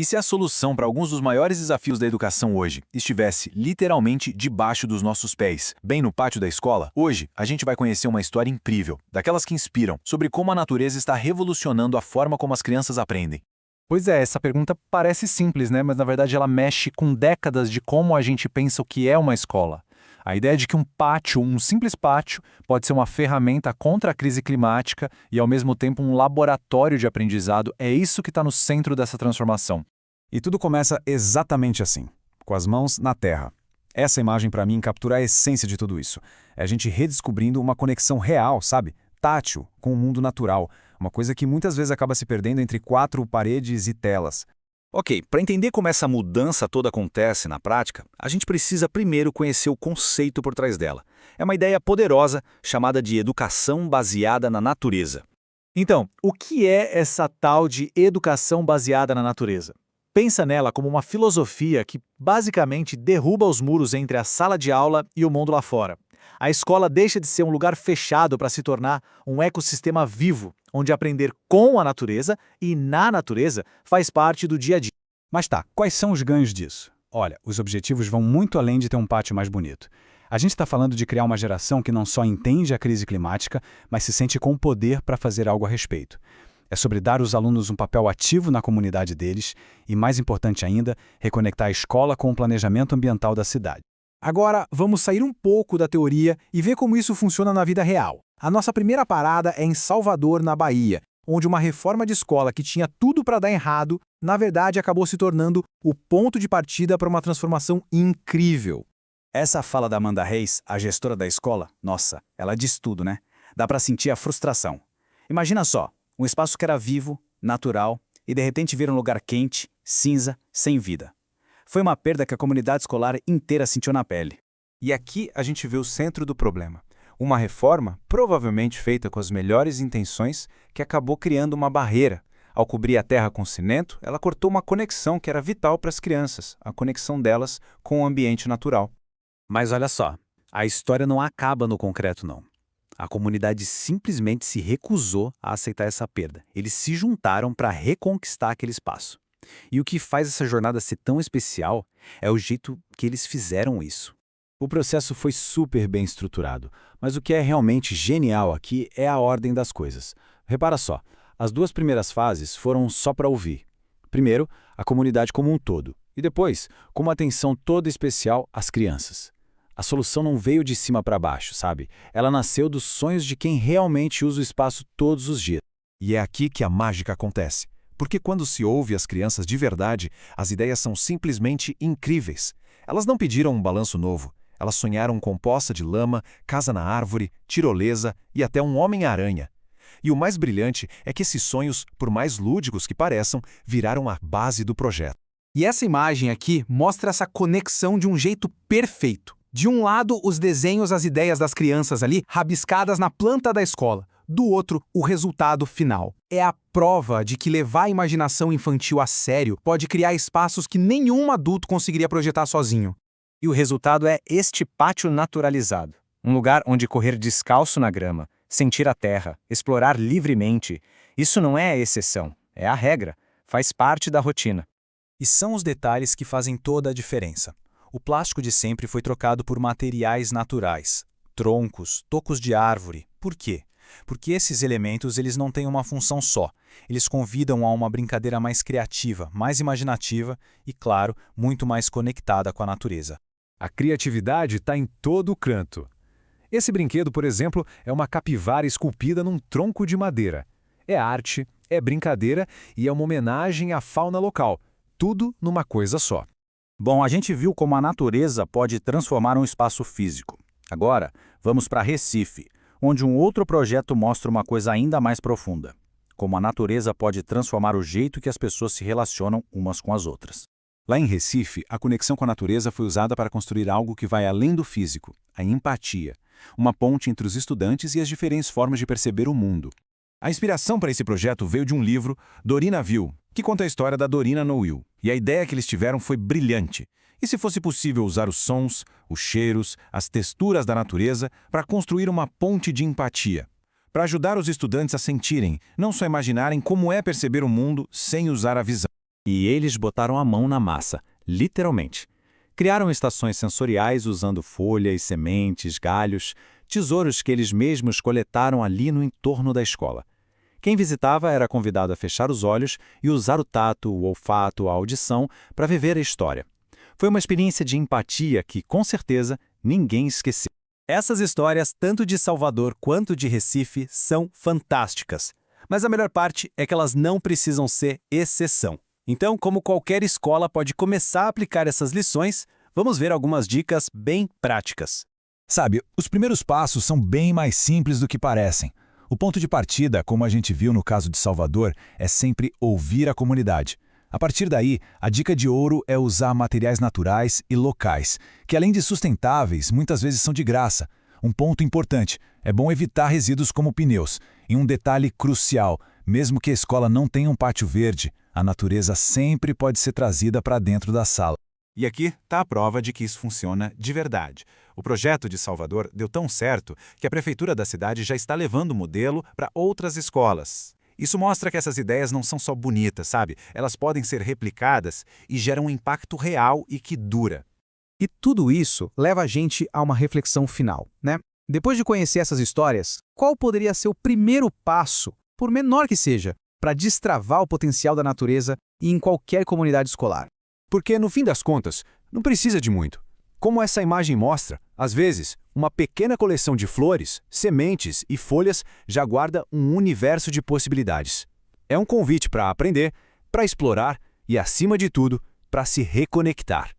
E se a solução para alguns dos maiores desafios da educação hoje estivesse literalmente debaixo dos nossos pés, bem no pátio da escola? Hoje, a gente vai conhecer uma história incrível, daquelas que inspiram, sobre como a natureza está revolucionando a forma como as crianças aprendem. Pois é, essa pergunta parece simples, né? Mas na verdade ela mexe com décadas de como a gente pensa o que é uma escola. A ideia de que um pátio, um simples pátio, pode ser uma ferramenta contra a crise climática e ao mesmo tempo um laboratório de aprendizado, é isso que está no centro dessa transformação. E tudo começa exatamente assim, com as mãos na terra. Essa imagem para mim captura a essência de tudo isso. É a gente redescobrindo uma conexão real, sabe? Tátil, com o mundo natural. Uma coisa que muitas vezes acaba se perdendo entre quatro paredes e telas. Ok, para entender como essa mudança toda acontece na prática, a gente precisa primeiro conhecer o conceito por trás dela. É uma ideia poderosa chamada de educação baseada na natureza. Então, o que é essa tal de educação baseada na natureza? Pensa nela como uma filosofia que basicamente derruba os muros entre a sala de aula e o mundo lá fora. A escola deixa de ser um lugar fechado para se tornar um ecossistema vivo, onde aprender com a natureza e na natureza faz parte do dia a dia. Mas tá, quais são os ganhos disso? Olha, os objetivos vão muito além de ter um pátio mais bonito. A gente está falando de criar uma geração que não só entende a crise climática, mas se sente com poder para fazer algo a respeito. É sobre dar aos alunos um papel ativo na comunidade deles e, mais importante ainda, reconectar a escola com o planejamento ambiental da cidade. Agora, vamos sair um pouco da teoria e ver como isso funciona na vida real. A nossa primeira parada é em Salvador, na Bahia, onde uma reforma de escola que tinha tudo para dar errado, na verdade acabou se tornando o ponto de partida para uma transformação incrível. Essa fala da Amanda Reis, a gestora da escola, nossa, ela diz tudo, né? Dá para sentir a frustração. Imagina só, um espaço que era vivo, natural, e de repente vira um lugar quente, cinza, sem vida. Foi uma perda que a comunidade escolar inteira sentiu na pele. E aqui a gente vê o centro do problema. Uma reforma, provavelmente feita com as melhores intenções, que acabou criando uma barreira. Ao cobrir a terra com cimento, ela cortou uma conexão que era vital para as crianças, a conexão delas com o ambiente natural. Mas olha só, a história não acaba no concreto, não. A comunidade simplesmente se recusou a aceitar essa perda. Eles se juntaram para reconquistar aquele espaço. E o que faz essa jornada ser tão especial é o jeito que eles fizeram isso. O processo foi super bem estruturado, mas o que é realmente genial aqui é a ordem das coisas. Repara só, as duas primeiras fases foram só para ouvir. Primeiro, a comunidade como um todo, e depois, com uma atenção toda especial às crianças. A solução não veio de cima para baixo, sabe? Ela nasceu dos sonhos de quem realmente usa o espaço todos os dias. E é aqui que a mágica acontece. Porque quando se ouve as crianças de verdade, as ideias são simplesmente incríveis. Elas não pediram um balanço novo. Elas sonharam com poça de lama, casa na árvore, tirolesa e até um Homem-Aranha. E o mais brilhante é que esses sonhos, por mais lúdicos que pareçam, viraram a base do projeto. E essa imagem aqui mostra essa conexão de um jeito perfeito. De um lado, os desenhos, as ideias das crianças ali, rabiscadas na planta da escola. Do outro, o resultado final. É a prova de que levar a imaginação infantil a sério pode criar espaços que nenhum adulto conseguiria projetar sozinho. E o resultado é este pátio naturalizado. Um lugar onde correr descalço na grama, sentir a terra, explorar livremente. Isso não é a exceção, é a regra. Faz parte da rotina. E são os detalhes que fazem toda a diferença. O plástico de sempre foi trocado por materiais naturais. Troncos, tocos de árvore. Por quê? Porque esses elementos eles não têm uma função só. Eles convidam a uma brincadeira mais criativa, mais imaginativa e, claro, muito mais conectada com a natureza. A criatividade está em todo o canto. Esse brinquedo, por exemplo, é uma capivara esculpida num tronco de madeira. É arte, é brincadeira e é uma homenagem à fauna local. Tudo numa coisa só. Bom, a gente viu como a natureza pode transformar um espaço físico. Agora, vamos para Recife, onde um outro projeto mostra uma coisa ainda mais profunda. Como a natureza pode transformar o jeito que as pessoas se relacionam umas com as outras. Lá em Recife, a conexão com a natureza foi usada para construir algo que vai além do físico, a empatia. Uma ponte entre os estudantes e as diferentes formas de perceber o mundo. A inspiração para esse projeto veio de um livro, Dorina Viu, que conta a história da Dorina Noil. E a ideia que eles tiveram foi brilhante. E se fosse possível usar os sons, os cheiros, as texturas da natureza para construir uma ponte de empatia? Para ajudar os estudantes a sentirem, não só imaginarem como é perceber o mundo sem usar a visão. E eles botaram a mão na massa, literalmente. Criaram estações sensoriais usando folhas, sementes, galhos, tesouros que eles mesmos coletaram ali no entorno da escola. Quem visitava era convidado a fechar os olhos e usar o tato, o olfato, a audição para viver a história. Foi uma experiência de empatia que, com certeza, ninguém esqueceu. Essas histórias, tanto de Salvador quanto de Recife, são fantásticas. Mas a melhor parte é que elas não precisam ser exceção. Então, como qualquer escola pode começar a aplicar essas lições, vamos ver algumas dicas bem práticas. Sabe, os primeiros passos são bem mais simples do que parecem. O ponto de partida, como a gente viu no caso de Salvador, é sempre ouvir a comunidade. A partir daí, a dica de ouro é usar materiais naturais e locais, que além de sustentáveis, muitas vezes são de graça. Um ponto importante, é bom evitar resíduos como pneus. E um detalhe crucial, mesmo que a escola não tenha um pátio verde, a natureza sempre pode ser trazida para dentro da sala. E aqui está a prova de que isso funciona de verdade. O projeto de Salvador deu tão certo que a prefeitura da cidade já está levando o modelo para outras escolas. Isso mostra que essas ideias não são só bonitas, sabe? Elas podem ser replicadas e geram um impacto real e que dura. E tudo isso leva a gente a uma reflexão final, né? Depois de conhecer essas histórias, qual poderia ser o primeiro passo, por menor que seja, para destravar o potencial da natureza em qualquer comunidade escolar? Porque, no fim das contas, não precisa de muito. Como essa imagem mostra, às vezes, uma pequena coleção de flores, sementes e folhas já guarda um universo de possibilidades. É um convite para aprender, para explorar e, acima de tudo, para se reconectar.